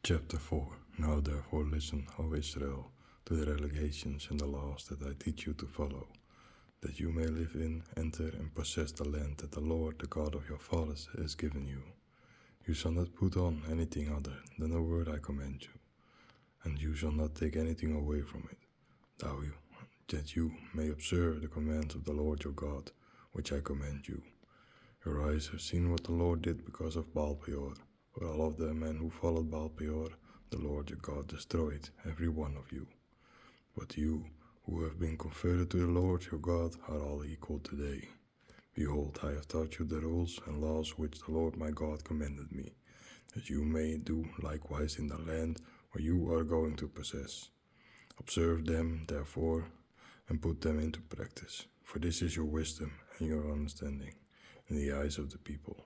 Chapter 4. Now therefore listen, O Israel, to the regulations and the laws that I teach you to follow, that you may live in, enter, and possess the land that the Lord, the God of your fathers, has given you. You shall not put on anything other than the word I command you, and you shall not take anything away from it, that you may observe the commands of the Lord your God, which I command you. Your eyes have seen what the Lord did because of Baal Peor. For all of the men who followed Baal Peor, the Lord your God destroyed, every one of you. But you, who have been converted to the Lord your God, are all equal today. Behold, I have taught you the rules and laws which the Lord my God commanded me, that you may do likewise in the land where you are going to possess. Observe them, therefore, and put them into practice, for this is your wisdom and your understanding in the eyes of the people,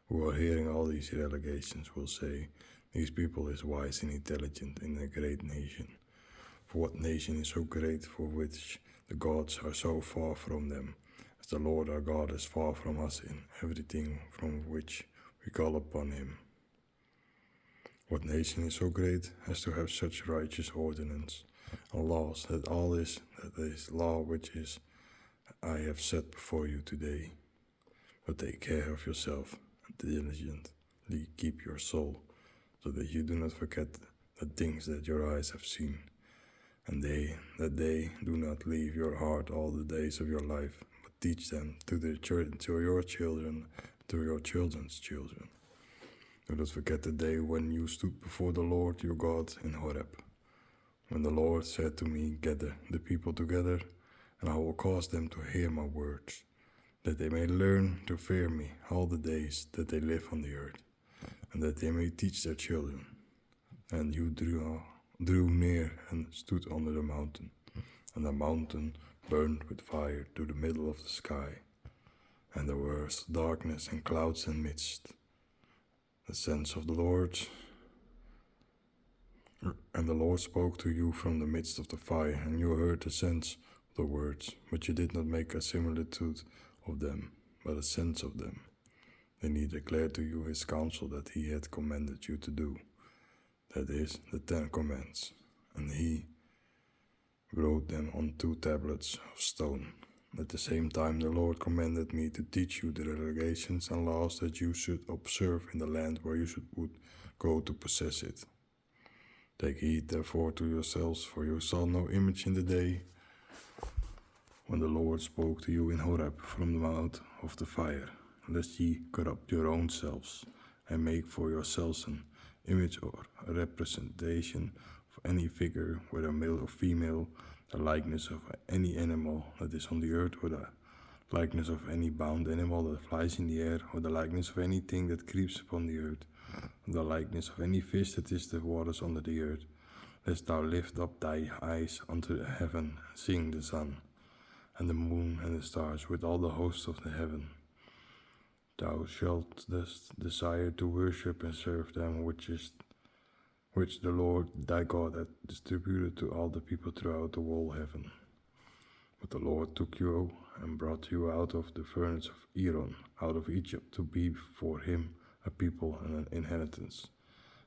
who are hearing all these relegations will say, These people is wise and intelligent in a great nation. For what nation is so great for which the gods are so far from them, as the Lord our God is far from us in everything from which we call upon him? What nation is so great as to have such righteous ordinance and laws that this law which is I have set before you today? But take care of yourself and diligently keep your soul, so that you do not forget the things that your eyes have seen, and that they do not leave your heart all the days of your life, but teach them to your children, to your children's children. Do not forget the day when you stood before the Lord your God in Horeb, when the Lord said to me, Gather the people together, and I will cause them to hear my words, that they may learn to fear me all the days that they live on the earth, and that they may teach their children. And you drew near and stood under the mountain, and the mountain burned with fire to the middle of the sky, and there was darkness and clouds in midst. The sense of the Lord, and the Lord spoke to you from the midst of the fire, and you heard the sense of the words, but you did not make a similitude of them, but a sense of them. Then he declared to you his counsel that he had commanded you to do, that is, the 10 Commandments, and he wrote them on 2 tablets of stone. At the same time the Lord commanded me to teach you the regulations and laws that you should observe in the land where you would go to possess it. Take heed therefore to yourselves, for you saw no image in the day when the Lord spoke to you in Horeb from the mouth of the fire, lest ye corrupt your own selves, and make for yourselves an image or a representation of any figure, whether male or female, the likeness of any animal that is on the earth, or the likeness of any bound animal that flies in the air, or the likeness of anything that creeps upon the earth, or the likeness of any fish that is the waters under the earth, lest thou lift up thy eyes unto the heaven, seeing the sun, and the moon, and the stars, with all the hosts of the heaven. Thou shalt thus desire to worship and serve them which the Lord thy God hath distributed to all the people throughout the whole heaven. But the Lord took you and brought you out of the furnace of Aaron, out of Egypt, to be for him a people and an inheritance,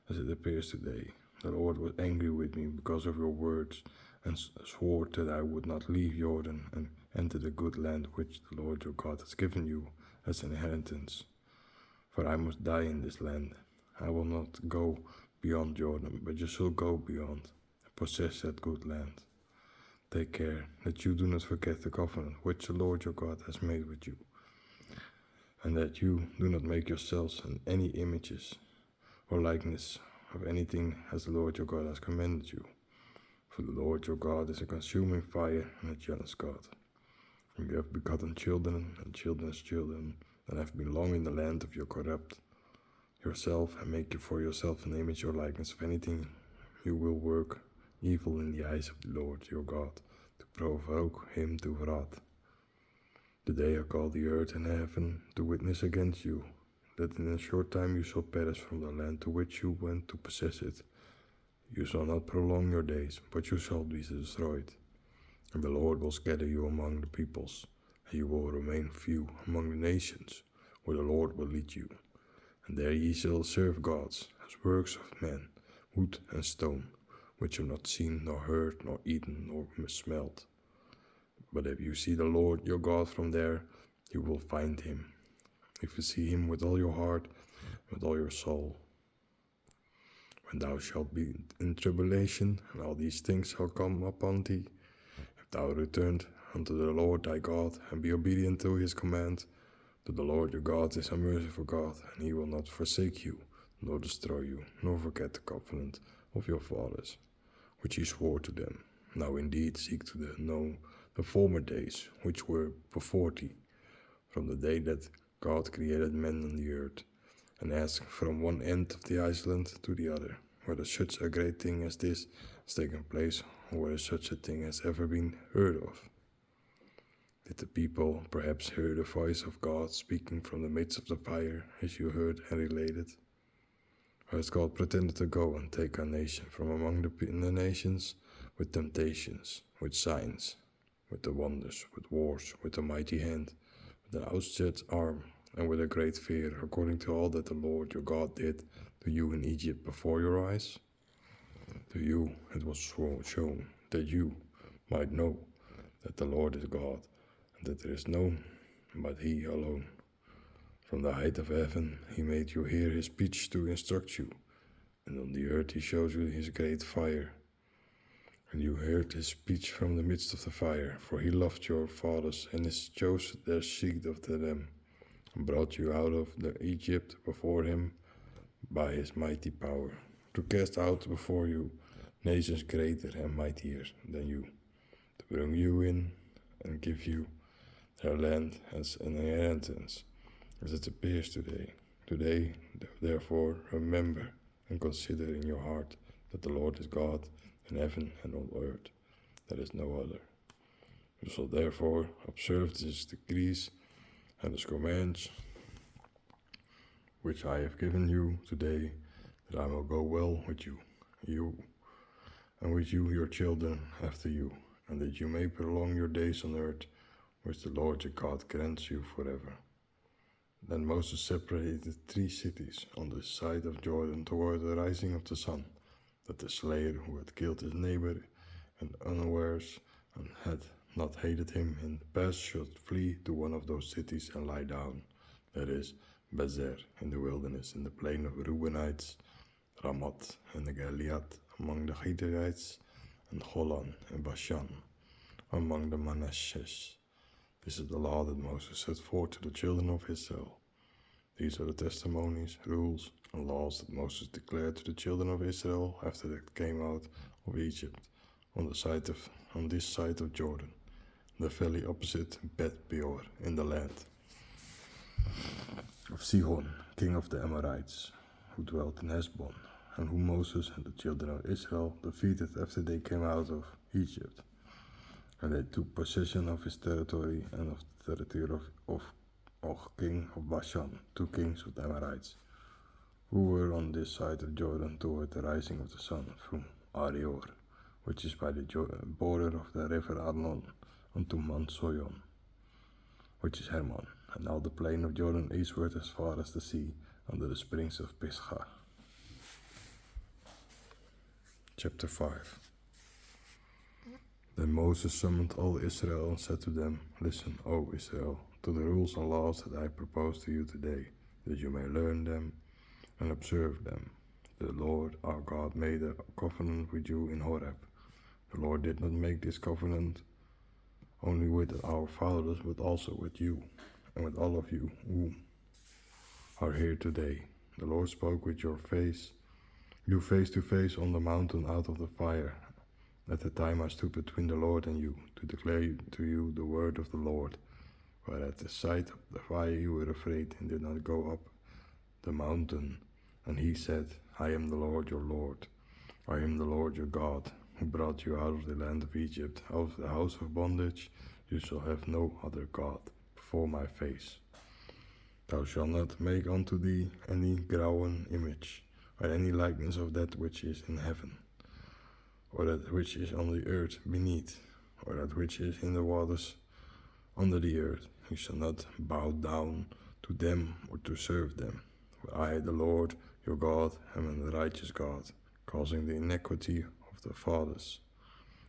as it appears today. The Lord was angry with me because of your words, and swore that I would not leave Jordan and enter the good land which the Lord your God has given you as an inheritance. For I must die in this land. I will not go beyond Jordan, but you shall go beyond and possess that good land. Take care that you do not forget the covenant which the Lord your God has made with you, and that you do not make yourselves any images or likeness of anything as the Lord your God has commanded you. For the Lord your God is a consuming fire and a jealous God. And you have begotten children and children's children that have been long in the land of your corrupt yourself, and make you for yourself an image or likeness of anything. You will work evil in the eyes of the Lord your God, to provoke him to wrath. Today I call the earth and heaven to witness against you, that in a short time you shall perish from the land to which you went to possess it. You shall not prolong your days, but you shall be destroyed. And the Lord will scatter you among the peoples, and you will remain few among the nations, where the Lord will lead you. And there ye shall serve gods, as works of men, wood and stone, which you have not seen, nor heard, nor eaten, nor smelled. But if you see the Lord your God from there, you will find him, if you see him with all your heart, with all your soul. When thou shalt be in tribulation, and all these things shall come upon thee, if thou return unto the Lord thy God, and be obedient to his command, that the Lord your God is a merciful God, and he will not forsake you, nor destroy you, nor forget the covenant of your fathers, which he swore to them. Now indeed seek to know the former days, which were before thee, from the day that God created men on the earth, and ask from one end of the island to the other, whether such a great thing as this has taken place, or whether such a thing has ever been heard of. Did the people perhaps hear the voice of God speaking from the midst of the fire, as you heard and related? Or has God pretended to go and take a nation from among the nations, with temptations, with signs, with the wonders, with wars, with a mighty hand, with an outstretched arm, and with a great fear, according to all that the Lord your God did to you in Egypt before your eyes? To you it was shown that you might know that the Lord is God, and that there is none but he alone. From the height of heaven he made you hear his speech to instruct you, and on the earth he shows you his great fire. And you heard his speech from the midst of the fire, for he loved your fathers, and has chosen their seed after them, and brought you out of Egypt before him by his mighty power, to cast out before you nations greater and mightier than you, to bring you in and give you their land as an inheritance, as it appears today. Today, therefore, remember and consider in your heart that the Lord is God in heaven and on earth. There is no other. You shall therefore observe these decrees and his commands, which I have given you today, that I will go well with you, and with you your children after you, and that you may prolong your days on earth, which the Lord your God grants you forever. Then Moses separated 3 cities on the side of Jordan toward the rising of the sun, that the slayer who had killed his neighbor and unawares and had not hated him in the past should flee to one of those cities and lie down, that is, Bezer in the wilderness, in the plain of Reubenites, Ramat and the Gilead among the Hittites, and Golan and Bashan among the Manassehs. This is the law that Moses set forth to the children of Israel. These are the testimonies, rules, and laws that Moses declared to the children of Israel after they came out of Egypt, on this side of Jordan, the valley opposite Bet Peor, in the land of Sihon, king of the Amorites, who dwelt in Heshbon, and whom Moses and the children of Israel defeated after they came out of Egypt. And they took possession of his territory and of the territory of Og, king of Bashan, 2 kings of the Amorites, who were on this side of Jordan toward the rising of the sun, from Arior, which is by the border of the river Arnon, unto Mount Soyon, which is Hermon, and all the plain of Jordan eastward as far as the sea, under the springs of Pisgah. Chapter 5. Then Moses summoned all Israel and said to them, Listen, O Israel, to the rules and laws that I propose to you today, that you may learn them and observe them. The Lord our God made a covenant with you in Horeb. The Lord did not make this covenant only with our fathers, but also with you, and with all of you who are here today. The Lord spoke with you face to face on the mountain out of the fire. At the time I stood between the Lord and you, to declare to you the word of the Lord. But at the sight of the fire you were afraid, and did not go up the mountain. And he said, I am the Lord your Lord. I am the Lord your God, who brought you out of the land of Egypt, out of the house of bondage. You shall have no other God before my face. Thou shalt not make unto thee any graven image, or any likeness of that which is in heaven, or that which is on the earth beneath, or that which is in the waters under the earth. You shall not bow down to them or to serve them. For I, the Lord your God, am a righteous God, causing the iniquity of the fathers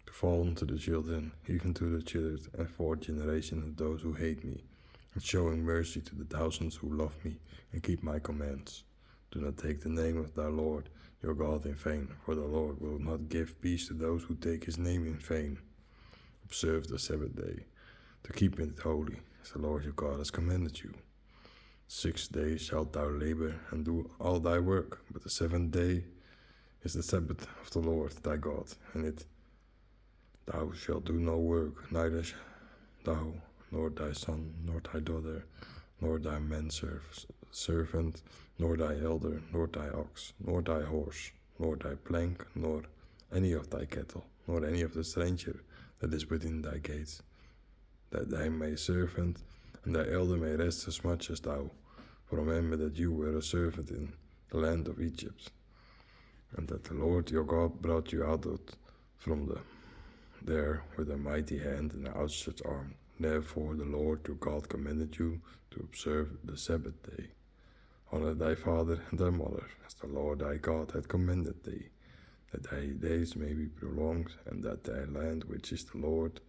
to fall onto the children, even to the third and fourth generation of those who hate me, and showing mercy to the thousands who love me and keep my commands. Do not take the name of thy Lord your God in vain, for the Lord will not give peace to those who take his name in vain. Observe the Sabbath day, to keep it holy, as the Lord your God has commanded you. 6 days shalt thou labor and do all thy work, but the seventh day is the Sabbath of the Lord thy God. In it thou shalt do no work, neither thou, nor thy son, nor thy daughter, nor thy servant, nor thy elder, nor thy ox, nor thy horse, nor thy plank, nor any of thy cattle, nor any of the stranger that is within thy gates, that thy servant and thy elder may rest as much as thou. For remember that you were a servant in the land of Egypt, and that the Lord your God brought you out from there with a mighty hand and an outstretched arm. Therefore the Lord your God commanded you to observe the Sabbath day. Honor thy father and thy mother, as the Lord thy God had commanded thee, that thy days may be prolonged, and that thy land, which is the Lord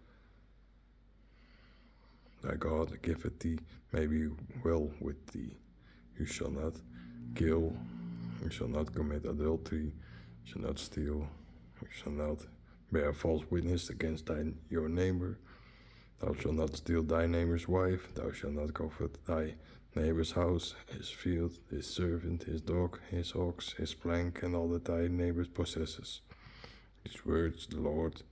thy God giveth thee, may be well with thee. You shall not kill, you shall not commit adultery, you shall not steal, you shall not bear false witness against your neighbor. Thou shalt not steal thy neighbor's wife. Thou shalt not covet thy neighbor's house, his field, his servant, his dog, his ox, his plank, and all that thy neighbor possesses. These words the Lord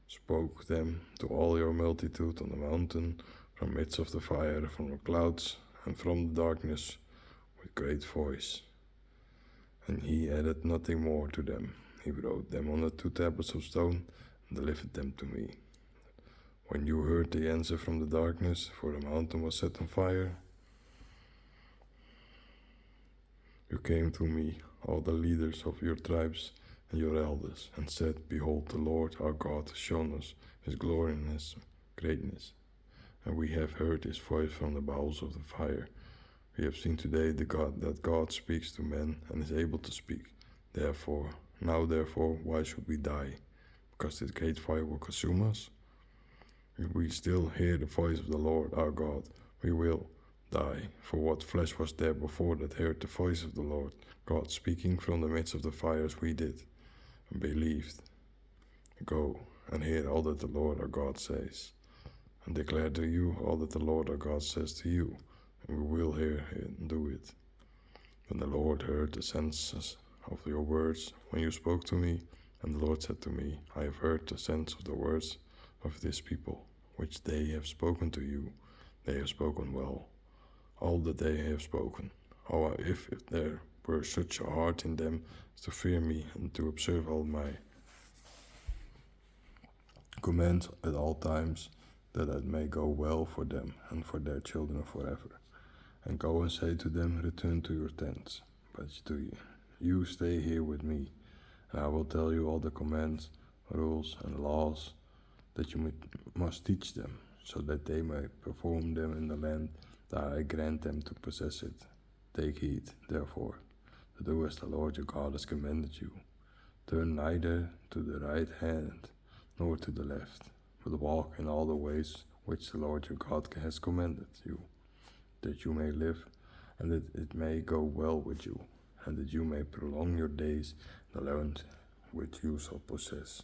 spoke them to all your multitude on the mountain, from midst of the fire, from the clouds, and from the darkness, with great voice. And he added nothing more to them. He wrote them on the 2 tablets of stone, and delivered them to me. When you heard the answer from the darkness, for the mountain was set on fire, you came to me, all the leaders of your tribes and your elders, and said, Behold, the Lord our God has shown us his glory and his greatness, and we have heard his voice from the bowels of the fire. We have seen today that God speaks to men and is able to speak. Therefore, why should we die? Because this great fire will consume us? If we still hear the voice of the Lord our God, we will die. For what flesh was there before that heard the voice of the Lord God speaking from the midst of the fire as we did, and believed? Go and hear all that the Lord our God says, and declare to you all that the Lord our God says to you, and we will hear and do it. When the Lord heard the sense of your words when you spoke to me, and the Lord said to me, I have heard the sense of the words of this people, which they have spoken to you. They have spoken well, all that they have spoken. Oh, if there were such a heart in them as to fear me and to observe all my commands at all times, that it may go well for them and for their children forever. And go and say to them, return to your tents, but you stay here with me, and I will tell you all the commands, rules, and laws that you must teach them, so that they may perform them in the land that I grant them to possess it. Take heed, therefore, to do as the Lord your God has commanded you. Turn neither to the right hand nor to the left, but walk in all the ways which the Lord your God has commanded you, that you may live, and that it may go well with you, and that you may prolong your days in the land which you shall possess.